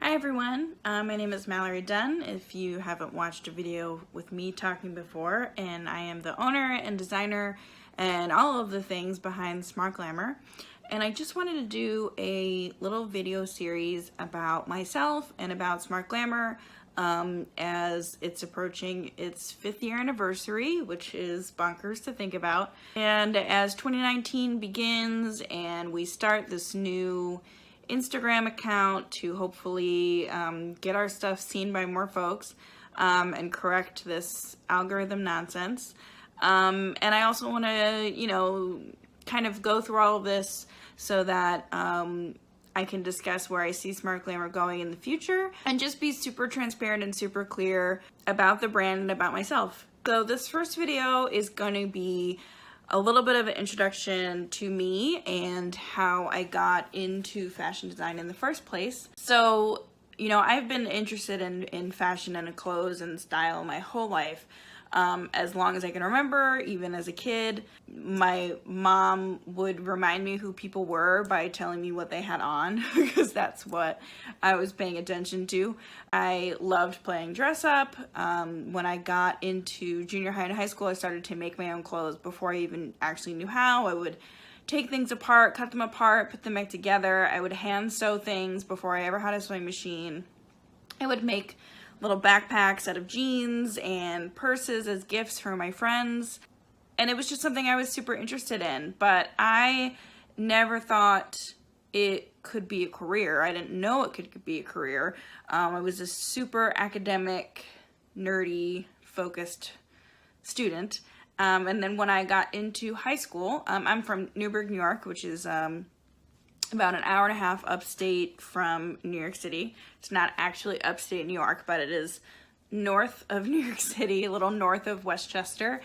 Hi everyone, my name is Mallory Dunn, if you haven't watched a video with me talking before, and I am the owner and designer and all of the things behind SmartGlamour. And I just wanted to do a little video series about myself and about SmartGlamour as it's approaching its 5th year anniversary, which is bonkers to think about. And as 2019 begins and we start this new Instagram account to hopefully get our stuff seen by more folks and correct this algorithm nonsense. And I also want to, kind of go through all of this so that I can discuss where I see SmartGlamour going in the future and just be super transparent and super clear about the brand and about myself. So this first video is going to be a little bit of an introduction to me and how I got into fashion design in the first place. So, I've been interested in fashion and clothes and style my whole life. As long as I can remember, even as a kid. My mom would remind me who people were by telling me what they had on because that's what I was paying attention to. I loved playing dress up. When I got into junior high and high school, I started to make my own clothes before I even actually knew how. I would take things apart, cut them apart, put them back together. I would hand sew things before I ever had a sewing machine. I would make little backpacks out of jeans and purses as gifts for my friends. And it was just something I was super interested in, but I never thought it could be a career. I didn't know it could be a career. I was a super academic, nerdy, focused student. And then when I got into high school, I'm from Newburgh, New York, which is about an hour and a half upstate from New York City. It's not actually upstate New York, but it is north of New York City, a little north of Westchester,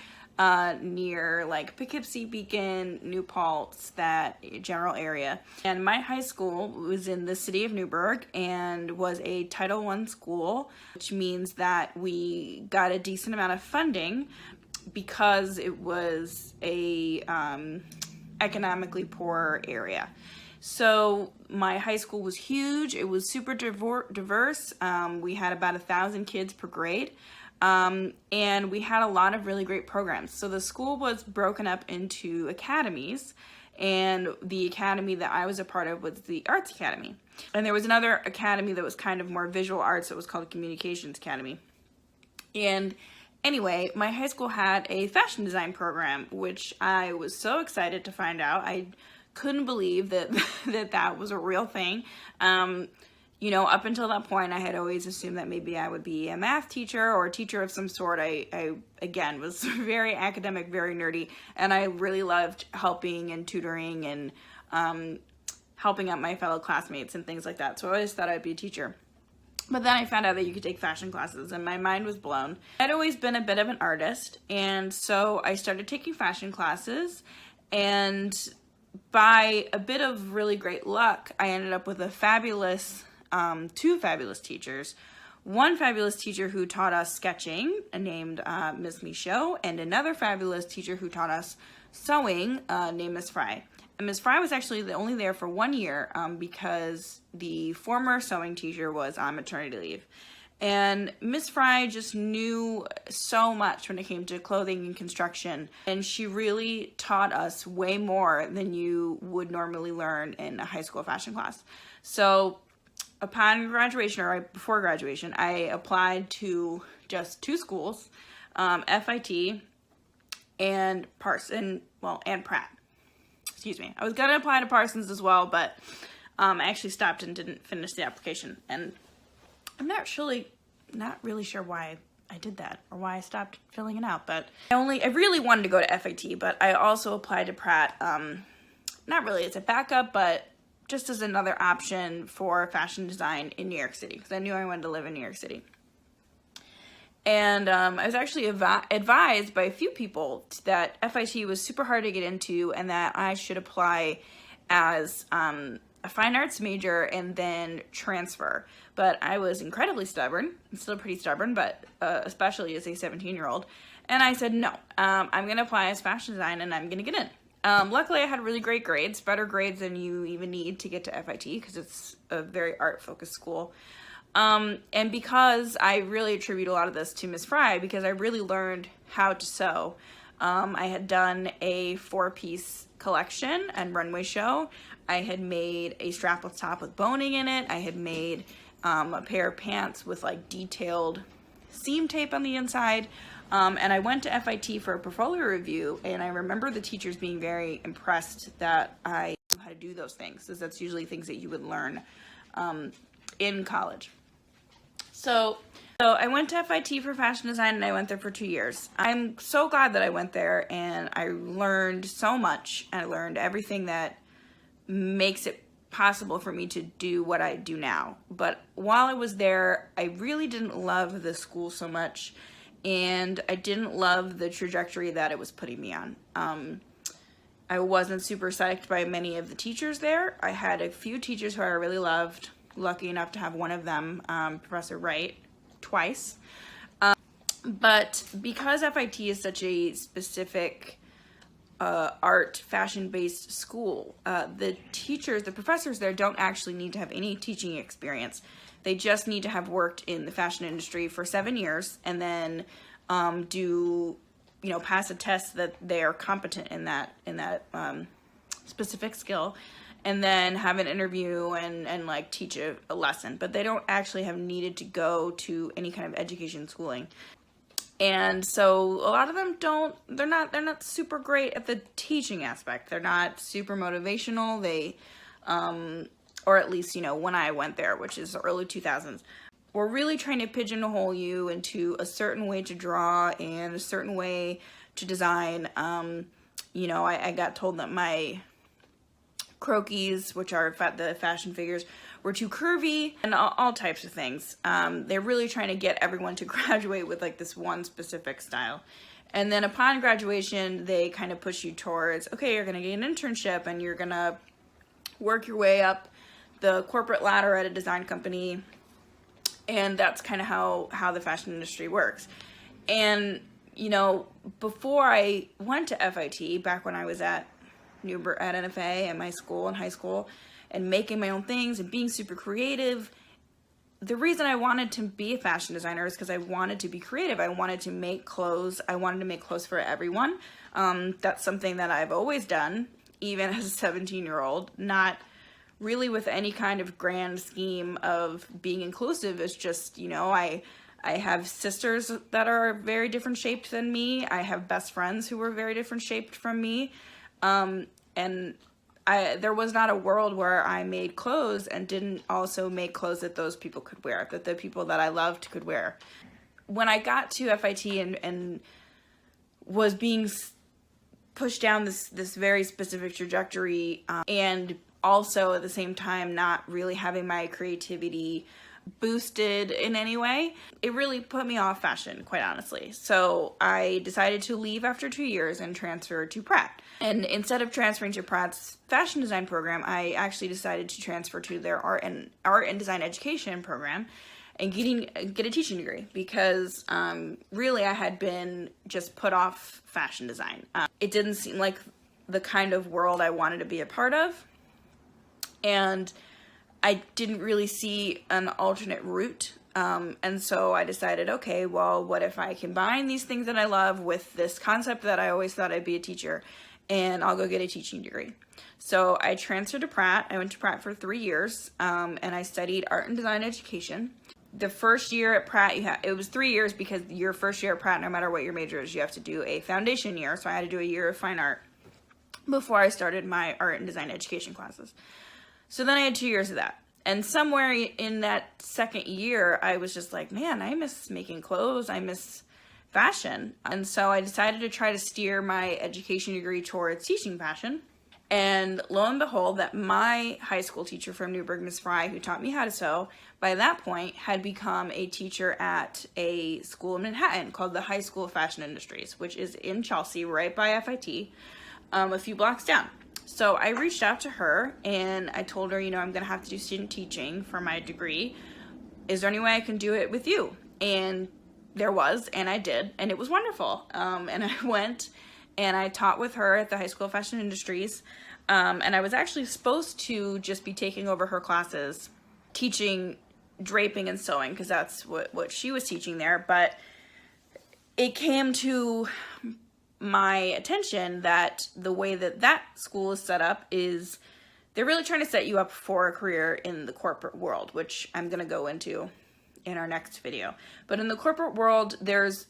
near like Poughkeepsie, Beacon, New Paltz, that general area. And my high school was in the city of Newburgh and was a Title I school, which means that we got a decent amount of funding because it was a economically poor area. So my high school was huge. It was super diverse. We had about 1,000 kids per grade. And we had a lot of really great programs. So the school was broken up into academies, and the academy that I was a part of was the Arts Academy. And there was another academy that was kind of more visual arts that was called the Communications Academy. And anyway, my high school had a fashion design program, which I was so excited to find out. I couldn't believe that that was a real thing. Up until that point, I had always assumed that maybe I would be a math teacher or a teacher of some sort. I again, was very academic, very nerdy, and I really loved helping and tutoring and helping out my fellow classmates and things like that. So I always thought I'd be a teacher. But then I found out that you could take fashion classes, and my mind was blown. I'd always been a bit of an artist, and so I started taking fashion classes, and by a bit of really great luck, I ended up with two fabulous teachers. One fabulous teacher who taught us sketching, named Ms. Michaud, and another fabulous teacher who taught us sewing, named Ms. Fry. And Ms. Fry was actually only there for 1 year because the former sewing teacher was on maternity leave. And Miss Fry just knew so much when it came to clothing and construction, and she really taught us way more than you would normally learn in a high school fashion class. So upon graduation, or right before graduation, I applied to just 2 schools, FIT and and Pratt. Excuse me. I was gonna apply to Parsons as well, but I actually stopped and didn't finish the application, and I'm not really sure why I did that or why I stopped filling it out, but I really wanted to go to FIT, but I also applied to Pratt, not really as a backup, but just as another option for fashion design in New York City, because I knew I wanted to live in New York City. And I was actually advised by a few people that FIT was super hard to get into and that I should apply as a fine arts major and then transfer. But I was incredibly stubborn. I'm still pretty stubborn, but especially as a 17-year-old. And I said, no, I'm going to apply as fashion design and I'm going to get in. Luckily, I had really great grades, better grades than you even need to get to FIT because it's a very art-focused school. And because I really attribute a lot of this to Miss Fry, because I really learned how to sew. I had done a 4-piece collection and runway show. I had made a strapless top with boning in it. I had made a pair of pants with like detailed seam tape on the inside. And I went to FIT for a portfolio review, and I remember the teachers being very impressed that I knew how to do those things, because that's usually things that you would learn in college. So I went to FIT for fashion design, and I went there for 2 years. I'm so glad that I went there, and I learned so much. I learned everything that makes it possible for me to do what I do now. But while I was there, I really didn't love the school so much, and I didn't love the trajectory that it was putting me on. I wasn't super psyched by many of the teachers there. I had a few teachers who I really loved, lucky enough to have one of them, Professor Wright, twice. But because FIT is such a specific art, fashion-based school, the professors there don't actually need to have any teaching experience. They just need to have worked in the fashion industry for 7 years and then pass a test that they are competent in that specific skill, and then have an interview and like teach a lesson. But they don't actually have needed to go to any kind of education schooling. And so a lot of them they're not super great at the teaching aspect. They're not super motivational. They or at least, when I went there, which is the early 2000s, we're really trying to pigeonhole you into a certain way to draw and a certain way to design. I got told that my croquis, which are the fashion figures, were too curvy, and all types of things. They're really trying to get everyone to graduate with like this one specific style. And then upon graduation, they kind of push you towards, okay, you're gonna get an internship and you're gonna work your way up the corporate ladder at a design company. And that's kind of how the fashion industry works. And, before I went to FIT, back when I was at NFA at my school in high school, and making my own things and being super creative, the reason I wanted to be a fashion designer is because I wanted to be creative. I wanted to make clothes. I wanted to make clothes for everyone. That's something that I've always done, even as a 17-year-old, not really with any kind of grand scheme of being inclusive. It's just, I have sisters that are very different shaped than me. I have best friends who were very different shaped from me. And there was not a world where I made clothes and didn't also make clothes that those people could wear, that the people that I loved could wear. When I got to FIT and was being pushed down this very specific trajectory, and also at the same time not really having my creativity boosted in any way, it really put me off fashion, quite honestly. So I decided to leave after 2 years and transfer to Pratt. And instead of transferring to Pratt's fashion design program, I actually decided to transfer to their art and design education program and get a teaching degree, because really I had been just put off fashion design. It didn't seem like the kind of world I wanted to be a part of, and I didn't really see an alternate route. And so I decided, okay, well, what if I combine these things that I love with this concept that I always thought I'd be a teacher, and I'll go get a teaching degree. So I transferred to Pratt. I went to Pratt for 3 years, and I studied art and design education. The first year at Pratt, it was 3 years, because your first year at Pratt, no matter what your major is, you have to do a foundation year. So I had to do a year of fine art before I started my art and design education classes. So then I had 2 years of that. And somewhere in that second year, I was just like, man, I miss making clothes. I miss fashion. And so I decided to try to steer my education degree towards teaching fashion. And lo and behold, that my high school teacher from Newburgh, Miss Fry, who taught me how to sew, by that point had become a teacher at a school in Manhattan called the High School of Fashion Industries, which is in Chelsea, right by FIT, a few blocks down. So I reached out to her and I told her, I'm going to have to do student teaching for my degree. Is there any way I can do it with you? And there was, and I did, and it was wonderful. And I went and I taught with her at the High School of Fashion Industries. And I was actually supposed to just be taking over her classes, teaching draping and sewing, because that's what she was teaching there. But it came to my attention that the way that school is set up is they're really trying to set you up for a career in the corporate world, which I'm going to go into in our next video. But in the corporate world, there's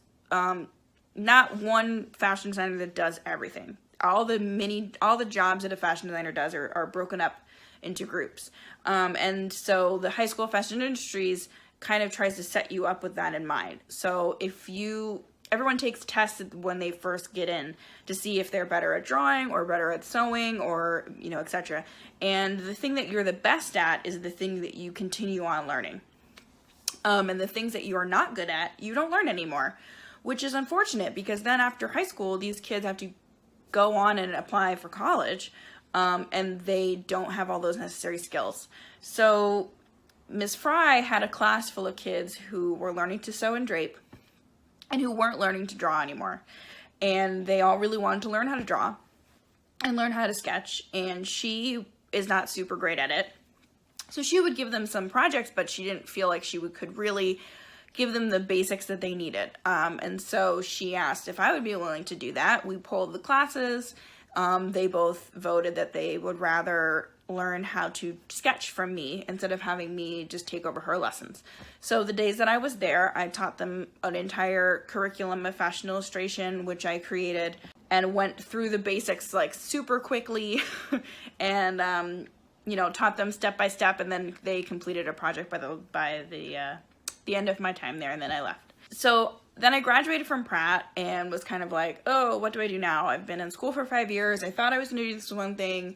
not one fashion designer that does everything. All the jobs that a fashion designer does are broken up into groups. And so the High School of Fashion Industries kind of tries to set you up with that in mind. So everyone takes tests when they first get in to see if they're better at drawing or better at sewing or, etc. And the thing that you're the best at is the thing that you continue on learning. And the things that you are not good at, you don't learn anymore, which is unfortunate, because then after high school, these kids have to go on and apply for college, and they don't have all those necessary skills. So Ms. Fry had a class full of kids who were learning to sew and drape and who weren't learning to draw anymore. And they all really wanted to learn how to draw and learn how to sketch, and she is not super great at it. So she would give them some projects, but she didn't feel like she could really give them the basics that they needed. And so she asked if I would be willing to do that. We polled the classes. They both voted that they would rather learn how to sketch from me instead of having me just take over her lessons. So the days that I was there, I taught them an entire curriculum of fashion illustration, which I created, and went through the basics like super quickly and taught them step by step, and then they completed a project by the end of my time there, and then I left. So then I graduated from Pratt and was kind of like, oh, what do I do now? I've been in school for 5 years. I thought I was going to do this one thing.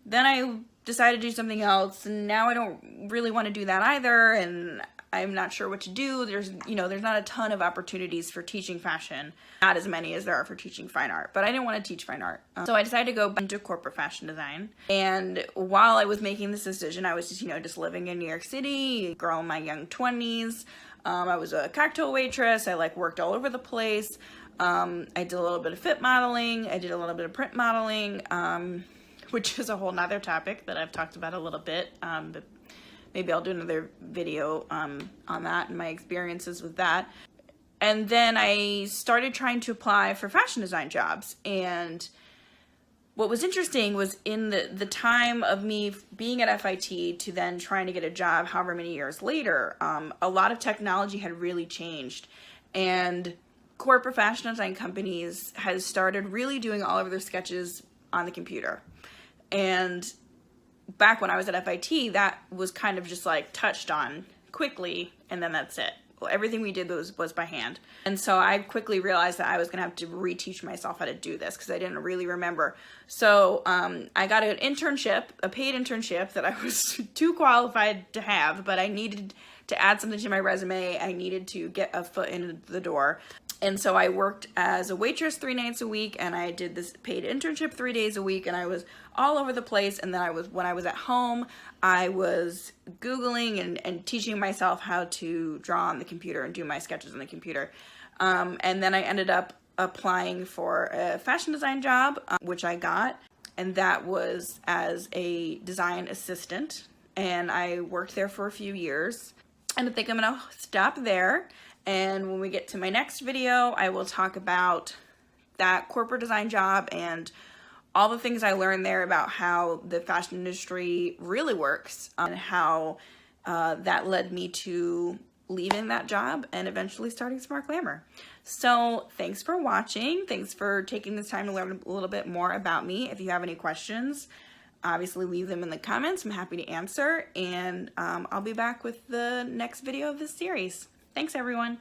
Then I decided to do something else, and now I don't really want to do that either, and I'm not sure what to do. There's not a ton of opportunities for teaching fashion, not as many as there are for teaching fine art, but I didn't want to teach fine art. So I decided to go into corporate fashion design. And while I was making this decision, I was just living in New York City, girl in my young 20s. I was a cocktail waitress. I worked all over the place. I did a little bit of fit modeling. I did a little bit of print modeling, which is a whole nother topic that I've talked about a little bit. But maybe I'll do another video on that and my experiences with that. And then I started trying to apply for fashion design jobs. And what was interesting was in the time of me being at FIT to then trying to get a job however many years later, a lot of technology had really changed. And corporate fashion design companies has started really doing all of their sketches on the computer. And back when I was at FIT, that was kind of just touched on quickly, and then that's it. Well, everything we did was by hand. And so I quickly realized that I was gonna have to reteach myself how to do this because I didn't really remember. So I got an internship, a paid internship that I was too qualified to have, but I needed to add something to my resume. I needed to get a foot in the door. And so I worked as a waitress 3 nights a week, and I did this paid internship 3 days a week, and I was all over the place. And then when I was at home, I was Googling and teaching myself how to draw on the computer and do my sketches on the computer. And then I ended up applying for a fashion design job, which I got, and that was as a design assistant. And I worked there for a few years. And I think I'm gonna stop there. And when we get to my next video, I will talk about that corporate design job and all the things I learned there about how the fashion industry really works and how that led me to leaving that job and eventually starting SmartGlamour. So thanks for watching. Thanks for taking this time to learn a little bit more about me. If you have any questions, obviously leave them in the comments. I'm happy to answer, and I'll be back with the next video of this series. Thanks, everyone.